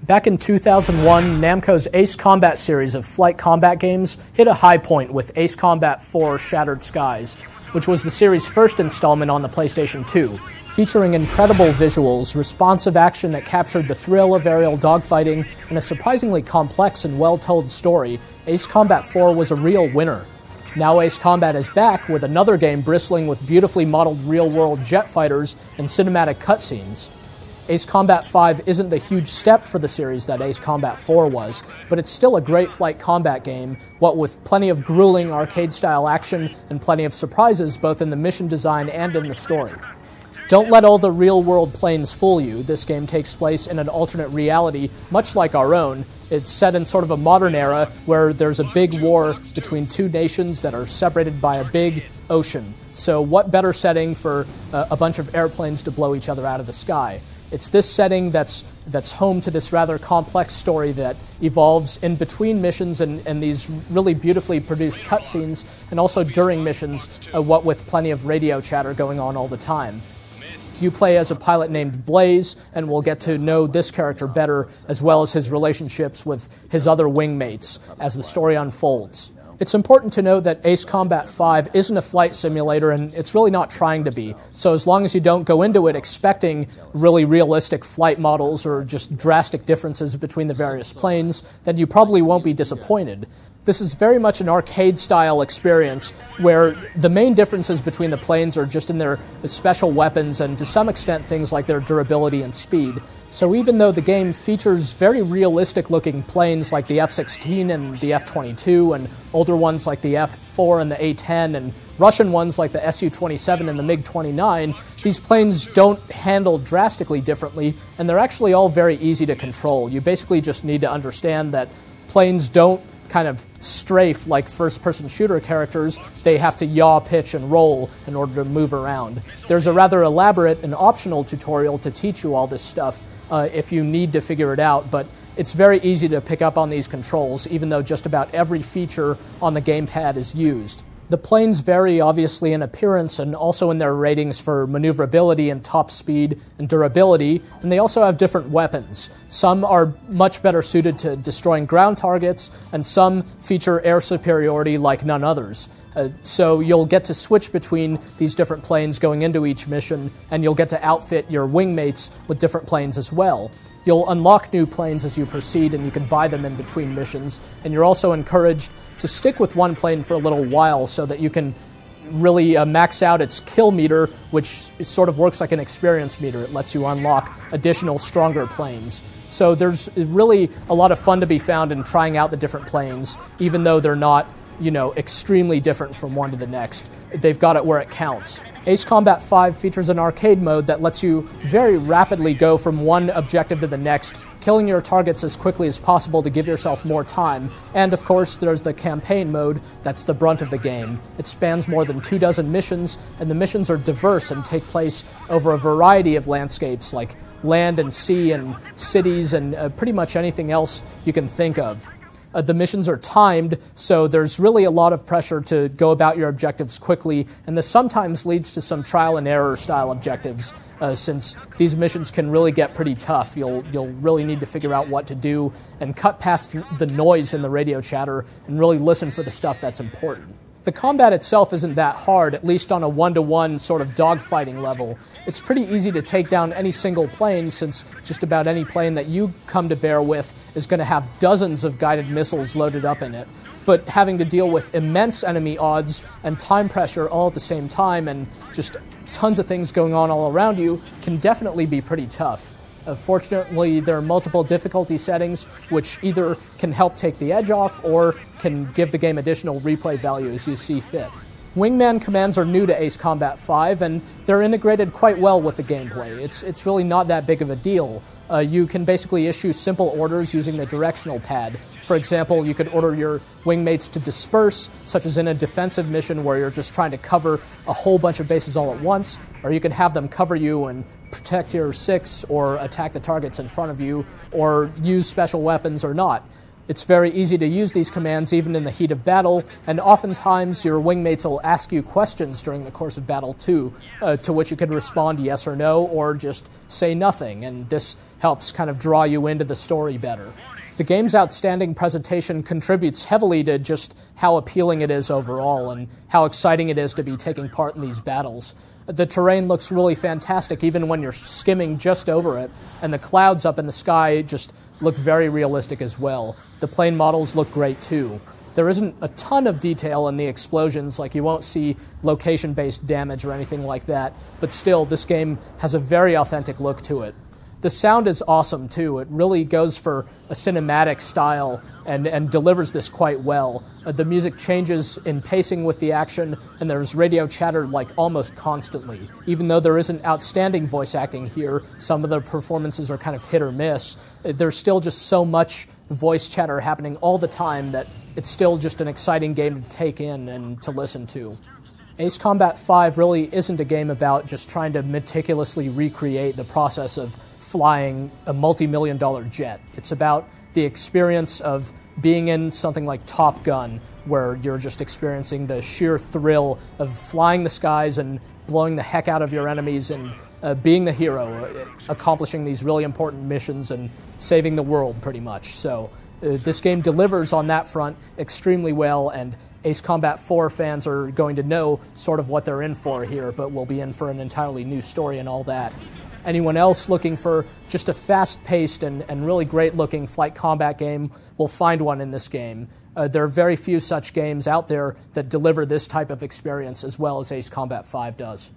Back in 2001, Namco's Ace Combat series of flight combat games hit a high point with Ace Combat 4 Shattered Skies, which was the series' first installment on the PlayStation 2. Featuring incredible visuals, responsive action that captured the thrill of aerial dogfighting, and a surprisingly complex and well-told story, Ace Combat 4 was a real winner. Now Ace Combat is back with another game bristling with beautifully modeled real-world jet fighters and cinematic cutscenes. Ace Combat 5 isn't the huge step for the series that Ace Combat 4 was, but it's still a great flight combat game, what with plenty of grueling arcade-style action and plenty of surprises both in the mission design and in the story. Don't let all the real-world planes fool you. This game takes place in an alternate reality, much like our own. It's set in sort of a modern era where there's a big war between two nations that are separated by a big ocean. So what better setting for a bunch of airplanes to blow each other out of the sky? It's this setting that's home to this rather complex story that evolves in between missions and these really beautifully produced cutscenes, and also during missions, what with plenty of radio chatter going on all the time. You play as a pilot named Blaze, and we'll get to know this character better, as well as his relationships with his other wingmates as the story unfolds. It's important to note that Ace Combat 5 isn't a flight simulator, and it's really not trying to be. So as long as you don't go into it expecting really realistic flight models or just drastic differences between the various planes, then you probably won't be disappointed. This is very much an arcade-style experience where the main differences between the planes are just in their special weapons and to some extent things like their durability and speed. So even though the game features very realistic-looking planes like the F-16 and the F-22 and older ones like the F-4 and the A-10 and Russian ones like the Su-27 and the MiG-29, these planes don't handle drastically differently, and they're actually all very easy to control. You basically just need to understand that planes don't kind of strafe like first-person shooter characters. They have to yaw, pitch, and roll in order to move around. There's a rather elaborate and optional tutorial to teach you all this stuff if you need to figure it out, but it's very easy to pick up on these controls, even though just about every feature on the gamepad is used. The planes vary obviously in appearance and also in their ratings for maneuverability and top speed and durability, and they also have different weapons. Some are much better suited to destroying ground targets, and some feature air superiority like none others. So you'll get to switch between these different planes going into each mission, and you'll get to outfit your wingmates with different planes as well. You'll unlock new planes as you proceed, and you can buy them in between missions. And you're also encouraged to stick with one plane for a little while so that you can really max out its kill meter, which sort of works like an experience meter. It lets you unlock additional, stronger planes. So there's really a lot of fun to be found in trying out the different planes, even though they're not, you know, extremely different from one to the next. They've got it where it counts. Ace Combat 5 features an arcade mode that lets you very rapidly go from one objective to the next, killing your targets as quickly as possible to give yourself more time. And of course, there's the campaign mode that's the brunt of the game. It spans more than 24 missions, and the missions are diverse and take place over a variety of landscapes like land and sea and cities and pretty much anything else you can think of. The missions are timed, so there's really a lot of pressure to go about your objectives quickly, and this sometimes leads to some trial and error style objectives, since these missions can really get pretty tough. You'll really need to figure out what to do and cut past the noise in the radio chatter and really listen for the stuff that's important. The combat itself isn't that hard, at least on a one-to-one sort of dogfighting level. It's pretty easy to take down any single plane, since just about any plane that you come to bear with is going to have dozens of guided missiles loaded up in it. But having to deal with immense enemy odds and time pressure all at the same time, and just tons of things going on all around you, can definitely be pretty tough. Fortunately, there are multiple difficulty settings which either can help take the edge off or can give the game additional replay value as you see fit. Wingman commands are new to Ace Combat 5, and they're integrated quite well with the gameplay. It's really not that big of a deal. You can basically issue simple orders using the directional pad. For example, you could order your wingmates to disperse, such as in a defensive mission where you're just trying to cover a whole bunch of bases all at once, or you could have them cover you and protect your 6 or attack the targets in front of you, or use special weapons or not. It's very easy to use these commands even in the heat of battle, and oftentimes your wingmates will ask you questions during the course of battle too, to which you can respond yes or no, or just say nothing, and this helps kind of draw you into the story better. The game's outstanding presentation contributes heavily to just how appealing it is overall and how exciting it is to be taking part in these battles. The terrain looks really fantastic even when you're skimming just over it, and the clouds up in the sky just look very realistic as well. The plane models look great too. There isn't a ton of detail in the explosions, like you won't see location-based damage or anything like that, but still, this game has a very authentic look to it. The sound is awesome too. It really goes for a cinematic style and delivers this quite well. The music changes in pacing with the action, and there's radio chatter like almost constantly. Even though there isn't outstanding voice acting here, some of the performances are kind of hit or miss, there's still just so much voice chatter happening all the time that it's still just an exciting game to take in and to listen to. Ace Combat 5 really isn't a game about just trying to meticulously recreate the process of flying a multi-million-dollar jet. It's about the experience of being in something like Top Gun, where you're just experiencing the sheer thrill of flying the skies and blowing the heck out of your enemies and being the hero, accomplishing these really important missions and saving the world pretty much. So this game delivers on that front extremely well, and Ace Combat 4 fans are going to know sort of what they're in for here, but we'll be in for an entirely new story and all that. Anyone else looking for just a fast-paced and really great-looking flight combat game will find one in this game. There are very few such games out there that deliver this type of experience as well as Ace Combat 5 does.